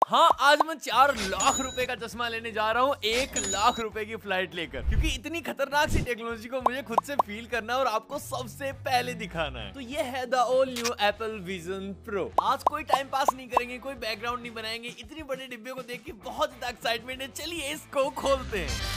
हाँ, आज मैं 4 लाख रुपए का चश्मा लेने जा रहा हूँ 1 लाख रुपए की फ्लाइट लेकर, क्योंकि इतनी खतरनाक सी टेक्नोलॉजी को मुझे खुद से फील करना है और आपको सबसे पहले दिखाना है। तो ये है the all new Apple vision pro. आज कोई टाइम पास नहीं करेंगे, कोई बैकग्राउंड नहीं बनाएंगे, इतनी बड़े डिब्बे को देख के बहुत ज्यादा एक्साइटमेंट है। चलिए इसको खोलते हैं।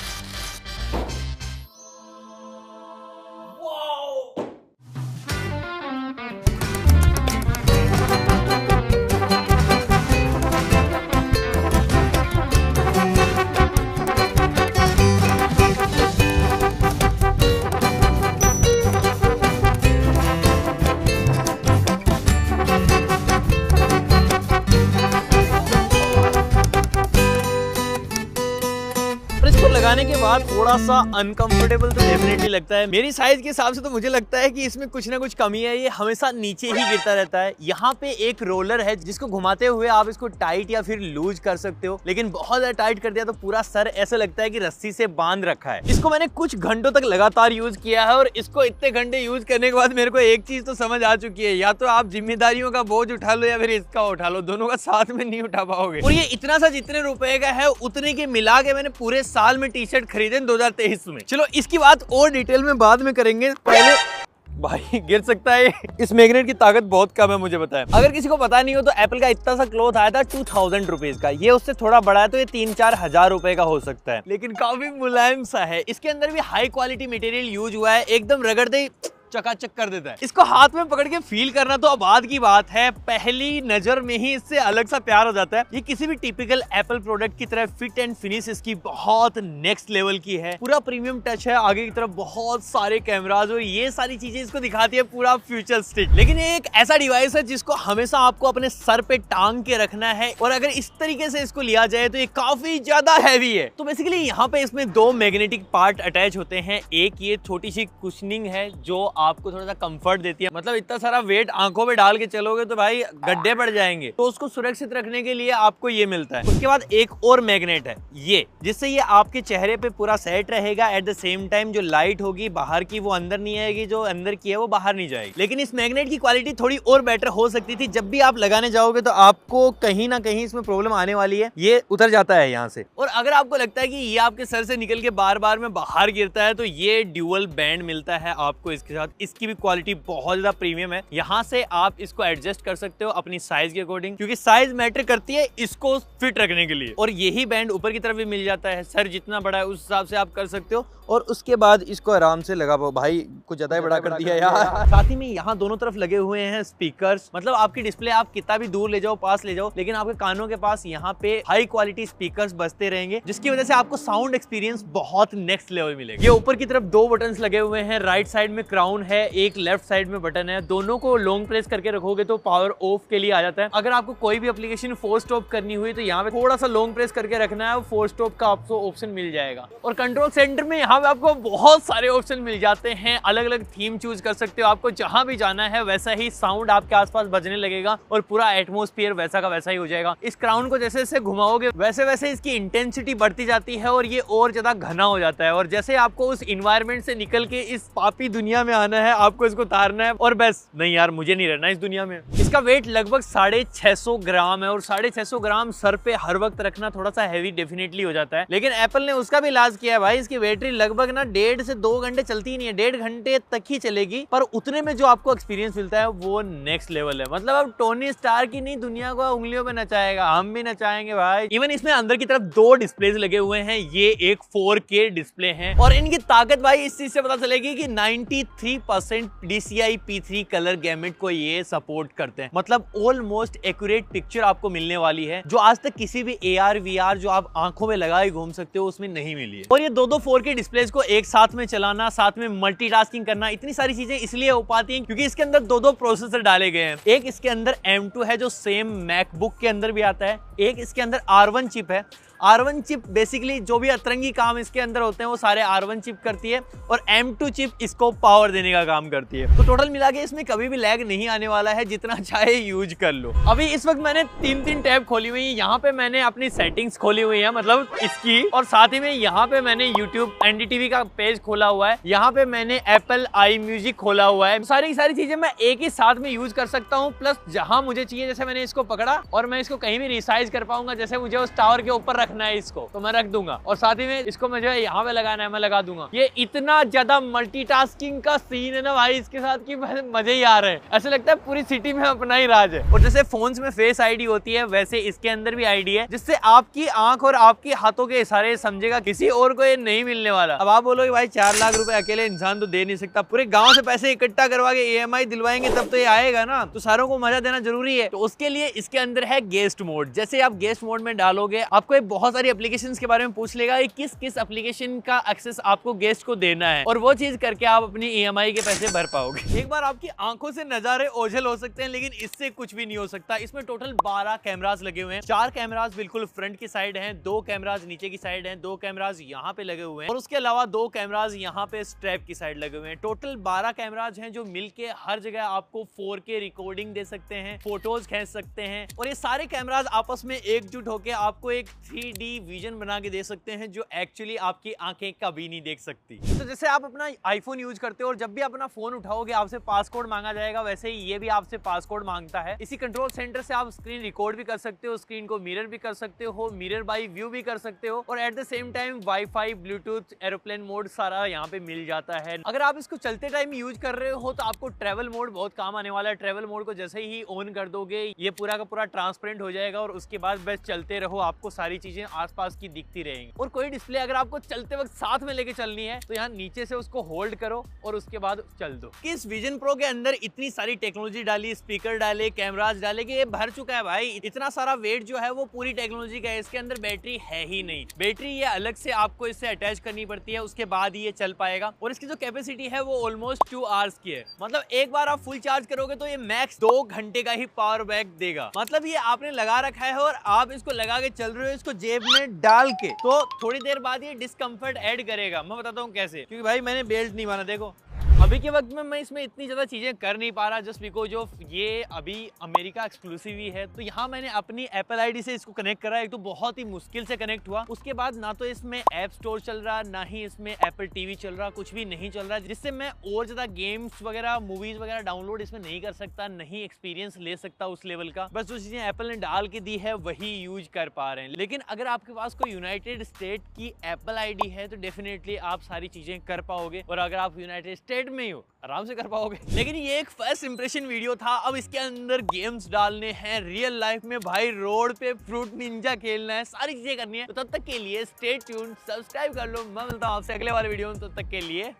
लगाने के बाद थोड़ा सा अनकंफर्टेबल तो डेफिनेटली लगता है। मेरी साइज के हिसाब से तो मुझे लगता है कि इसमें कुछ ना कुछ कमी है, ये हमेशा नीचे ही गिरता रहता है। यहाँ पे एक रोलर है जिसको घुमाते हुए आप इसको टाइट या फिर लूज कर सकते हो, लेकिन बहुत ज्यादा टाइट कर दिया तो पूरा सर ऐसा लगता है कि रस्सी से बांध रखा है। इसको मैंने कुछ घंटों तक लगातार यूज किया है और इसको इतने घंटे यूज करने के बाद मेरे को एक चीज तो समझ आ चुकी है, या तो आप जिम्मेदारियों का बोझ उठा लो या फिर इसका उठा लो, दोनों का साथ में नहीं उठा पाओगे। और ये इतना सा जितने रुपए का है उतने के मिला के मैंने पूरे साल में टी शर्ट खरीदे 2023 में। चलो इसकी बात और डिटेल में बाद में करेंगे, पहले भाई गिर सकता है। इस मैग्नेट की ताकत बहुत कम है, मुझे पता है। अगर किसी को पता नहीं हो तो एप्पल का इतना सा क्लॉथ आया था 2000 रुपीज का, ये उससे थोड़ा बड़ा है तो ये 3-4 हजार रुपए का हो सकता है, लेकिन काफी मुलायम सा है। इसके अंदर भी हाई क्वालिटी मटेरियल यूज हुआ है, एकदम रगड़ते ही चकाचक कर देता है। इसको हाथ में पकड़ के फील करना तो अब बाद की बात है, पहली नजर में ही इससे अलग सा प्यार हो जाता है। ये किसी भी टिपिकल एप्पल प्रोडक्ट की तरह फिट एंड फिनिश इसकी बहुत नेक्स्ट लेवल की है। पूरा प्रीमियम टच है, आगे की तरफ बहुत सारे कैमराज और ये सारी चीजें इसको दिखाती है पूरा फ्यूचरिस्टिक। लेकिन ये एक ऐसा डिवाइस है जिसको हमेशा आपको अपने सर पे टांग के रखना है, और अगर इस तरीके से इसको लिया जाए तो ये काफी ज्यादा हैवी है। तो बेसिकली यहाँ पे इसमें 2 मैग्नेटिक पार्ट अटैच होते हैं। एक ये छोटी सी कुशनिंग है जो आपको थोड़ा सा कंफर्ट देती है, मतलब इतना सारा वेट आंखों पे डाल के चलोगे तो भाई गड्ढे पड़ जाएंगे, तो उसको सुरक्षित रखने के लिए आपको ये मिलता है। उसके बाद एक और मैग्नेट है ये, जिससे ये आपके चेहरे पे पूरा सेट रहेगा। एट द सेम टाइम जो लाइट होगी बाहर की वो अंदर नहीं आएगी, जो अंदर की है वो बाहर नहीं जाएगी। लेकिन इस मैग्नेट की क्वालिटी थोड़ी और बेटर हो सकती थी। जब भी आप लगाने जाओगे तो आपको कहीं ना कहीं इसमें प्रॉब्लम आने वाली है, ये उतर जाता है यहाँ से। और अगर आपको लगता है कि ये आपके सर से निकल के बार बार में बाहर गिरता है तो ये ड्यूअल बैंड मिलता है आपको इसके साथ। इसकी क्वालिटी बहुत ज्यादा प्रीमियम है। यहाँ से आप इसको एडजस्ट कर सकते हो अपनी साइज के अकॉर्डिंग, क्योंकि साइज मैटर करती है इसको फिट रखने के लिए। और यही बैंड ऊपर की तरफ भी मिल जाता है, सर जितना बड़ा है उस हिसाब से आप कर सकते हो। और उसके बाद इसको आराम से लगा पाओ। भाई कुछ ज्यादा ही बड़ा कर दिया यार। साथ ही में यहाँ दोनों तरफ लगे हुए हैं स्पीकर्स, मतलब आपकी डिस्प्ले आप कितना भी दूर ले जाओ, पास ले जाओ, लेकिन आपके कानों के पास यहाँ पे हाई क्वालिटी स्पीकर्स बजते रहेंगे, जिसकी वजह से आपको साउंड एक्सपीरियंस बहुत नेक्स्ट लेवल मिलेगा। ये ऊपर की तरफ 2 बटन्स लगे हुए हैं, राइट साइड में क्राउन है, एक लेफ्ट साइड में बटन है। दोनों को लॉन्ग प्रेस करके रखोगे तो पावर ऑफ के लिए आ जाता है। अगर आपको कोई भी एप्लीकेशन फोर्स स्टॉप करनी हुई तो यहाँ पे थोड़ा सा लॉन्ग प्रेस करके रखना है, फोर्स स्टॉप का आपको ऑप्शन मिल जाएगा। और कंट्रोल सेंटर में यहाँ पे आपको बहुत सारे ऑप्शन मिल जाते हैं, अलग अलग थीम चूज कर सकते हो। आपको जहां भी जाना है वैसा ही साउंड आपके आसपास बजने लगेगा और पूरा एटमॉस्फेयर वैसा का वैसा ही हो जाएगा। इस क्राउन को जैसे जैसे घुमाओगे वैसे वैसे इसकी इंटेंसिटी बढ़ती जाती है और ये और ज्यादा घना हो जाता है। और जैसे आपको उस इन्वायरमेंट से निकल के इस पापी दुनिया में आना है, आपको इसको उतारना है और बस नहीं यार मुझे नहीं रहना इस दुनिया में। इसका वेट लगभग 650 ग्राम है और 650 ग्राम सर पे हर वक्त रखना थोड़ा सा हैवी डेफिनेटली हो जाता है, लेकिन एप्पल ने उसका भी इलाज किया है भाई। इसकी बैटरी लगभग ना 1.5 से 2 घंटे चलती ही नहीं है, 1.5 घंटे तक ही चलेगी, पर उतने में जो आपको एक्सपीरियंस मिलता है वो नेक्स्ट लेवल है। मतलब अब टोनी स्टार की नहीं दुनिया को उंगलियों पे नचाएगा, हम भी नचाएंगे भाई। इवन इसमें अंदर की तरफ 2 डिस्प्लेज लगे हुए हैं, ये एक 4K डिस्प्ले है और इनकी ताकत भाई इस चीज से पता चलेगी कि 93% DCI P3 कलर गैमेट को ये सपोर्ट करते हैं। मतलब ऑलमोस्ट एक्यूरेट पिक्चर आपको मिलने वाली है, जो आज तक किसी भी AR VR जो आप आंखों में लगा ही घूम सकते हो उसमें नहीं मिली है। और ये 2 4K डिस्प्लेज को एक साथ में चलाना, साथ में मल्टीटास्किंग करना, इतनी सारी चीजें इसलिए हो पाती हैं क्योंकि इसके अंदर 2 प्रोसेसर डाले गए हैं। एक इसके अंदर M2 है जो सेम मैकबुक के अंदर भी आता है, एक इसके अंदर R1 चिप है R1 चिप बेसिकली जो भी अतरंगी काम इसके अंदर होते हैं वो सारे R1 चिप करती है और M2 चिप इसको पावर देने का काम करती है। तो टोटल मिला के इसमें कभी भी लैग नहीं आने वाला है, जितना चाहे यूज कर लो। अभी इस वक्त मैंने तीन टैब खोली हुई है। यहाँ पे मैंने अपनी सेटिंग्स खोली हुई है, मतलब इसकी, और साथ ही में यहाँ पे मैंने YouTube NDTV का पेज खोला हुआ है। यहाँ पे मैंने Apple iMusic खोला हुआ है। सारी की सारी चीजें मैं एक ही साथ में यूज कर सकता हूँ। प्लस जहां मुझे चाहिए, जैसे मैंने इसको पकड़ा और मैं इसको कहीं भी रिसाइज कर पाऊंगा, जैसे मुझे उस टावर के ऊपर रखना है इसको तो मैं रख दूंगा, और साथ ही में इसको मुझे यहाँ पे लगाना है मैं लगा दूंगा। ये इतना ज्यादा मल्टीटास्किंग का सीन है ना भाई इसके साथ कि मजे ही आ रहे हैं। ऐसा लगता है पूरी सिटी में अपना ही राज है। और जैसे फोन्स में फेस आईडी होती है वैसे इसके अंदर भी आईडी है, जिससे आपकी आंख और आपकी हाथों के इशारे समझेगा, किसी और को ये नहीं मिलने वाला। अब आप बोलोगे भाई 4 लाख रुपए अकेले इंसान तो दे नहीं सकता, पूरे गांव से पैसे इकट्ठा करवा के EMI दिलवाएंगे तब तो ये आएगा ना। तो सारों को मजा देना जरूरी है। तो उसके लिए इसके अंदर है गेस्ट मोड। जैसे आप गेस्ट मोड में डालोगे आपको एक बहुत सारी एप्लीकेशंस के बारे में पूछ लेगा किस किस एप्लीकेशन का एक्सेस आपको गेस्ट को देना है, और वो चीज करके आप अपनी EMI के पैसे भर पाओगे। एक बार आपकी आंखों से नजारे ओझल हो सकते हैं, लेकिन इससे कुछ भी नहीं हो सकता। इसमें टोटल 12 कैमरास लगे हुए हैं। 4 कैमरास बिल्कुल फ्रंट की साइड हैं, 2 कैमरास नीचे की साइड हैं, 2 कैमरास यहाँ पे लगे हुए हैं, और उसके अलावा 2 कैमरास यहाँ पे स्ट्रैप की साइड लगे हुए हैं। टोटल 12 कैमरास हैं जो मिलके हर जगह आपको 4K रिकॉर्डिंग दे सकते हैं, फोटोज खींच सकते हैं, और ये सारे कैमरास आपस में एकजुट होकर आपको एक 3D विजन बना के दे सकते हैं जो एक्चुअली आपकी आंखें कभी नहीं देख सकती। तो जैसे आप अपना आईफोन यूज करते हो और जब भी अपना फोन उठाओगे आपसे पासकोड मांगा जाएगा, वैसे ही ये भी आपसे पासकोड मांगता है। इसी कंट्रोल सेंटर से आप स्क्रीन रिकॉर्ड भी कर सकते हो, स्क्रीन को मिरर भी कर सकते हो, मिरर बाय व्यू भी कर सकते हो, और at the same time wifi, Bluetooth, aeroplane mode सारा यहाँ पे मिल जाता है। अगर आप इसको चलते टाइम यूज कर रहे हो तो आपको ट्रेवल मोड बहुत काम आने वाला है। ट्रेवल मोड को जैसे ही ऑन कर दोगे ये पूरा का पूरा ट्रांसपेरेंट हो जाएगा, और उसके बाद बस चलते रहो, आपको सारी चीजें आसपास की दिखती रहेंगी। और कोई डिस्प्ले अगर आपको चलते वक्त साथ में लेके चलनी है तो यहाँ नीचे से उसको होल्ड करो और उसके बाद चल दो। इस विजन प्रो के अंदर इतनी सारी टेक्नोलॉजी डाली, स्पीकर डाले, कैमरास डाले कि ये भर चुका है भाई। इतना सारा वेट जो है वो पूरी टेक्नोलॉजी का है। इसके अंदर बैटरी है ही नहीं, बैटरी ये अलग से आपको इससे अटैच करनी पड़ती है, उसके बाद ही ये चल पाएगा। और इसकी जो कैपेसिटी है वो ऑलमोस्ट 2 आवर्स की है। मतलब एक बार आप फुल चार्ज करोगे तो ये मैक्स 2 घंटे का ही पावर बैक देगा। मतलब ये आपने लगा रखा है और आप इसको लगा के चल रहे हो, इसको जेब में डाल के, तो थोड़ी देर बाद ये डिस्कम्फर्ट ऐड करेगा। मैं बताता हूँ कैसे, क्योंकि भाई मैंने बेल्ट नहीं बांधा। देखो अभी के वक्त में मैं इसमें इतनी ज्यादा चीजें कर नहीं पा रहा, जस्ट बिकॉज ऑफ ये अभी अमेरिका एक्सक्लूसिव ही है। तो यहाँ मैंने अपनी एप्पल आईडी से इसको कनेक्ट करा। एक तो बहुत ही मुश्किल से कनेक्ट हुआ, उसके बाद ना तो इसमें ऐप स्टोर चल रहा, ना ही इसमें एप्पल टीवी चल रहा, कुछ भी नहीं चल रहा, जिससे मैं और ज्यादा गेम्स वगैरह, मूवीज वगैरह डाउनलोड इसमें नहीं कर सकता, नहीं एक्सपीरियंस ले सकता उस लेवल का। बस जो चीजें एप्पल ने डाल के दी है वही यूज कर पा रहे हैं। लेकिन अगर आपके पास कोई यूनाइटेड स्टेट की एप्पल आईडी है तो डेफिनेटली आप सारी चीजें कर पाओगे, और अगर आप यूनाइटेड स्टेट में ही हो आराम से कर पाओगे। लेकिन ये एक फर्स्ट इंप्रेशन वीडियो था। अब इसके अंदर गेम्स डालने हैं, रियल लाइफ में भाई रोड पे फ्रूट निंजा खेलना है, सारी चीजें करनी है। तो तब तक के लिए स्टे ट्यून्ड, सब्सक्राइब कर लो। मैं मिलता हूं आपसे अगले वाले वीडियो में, तब तक के लिए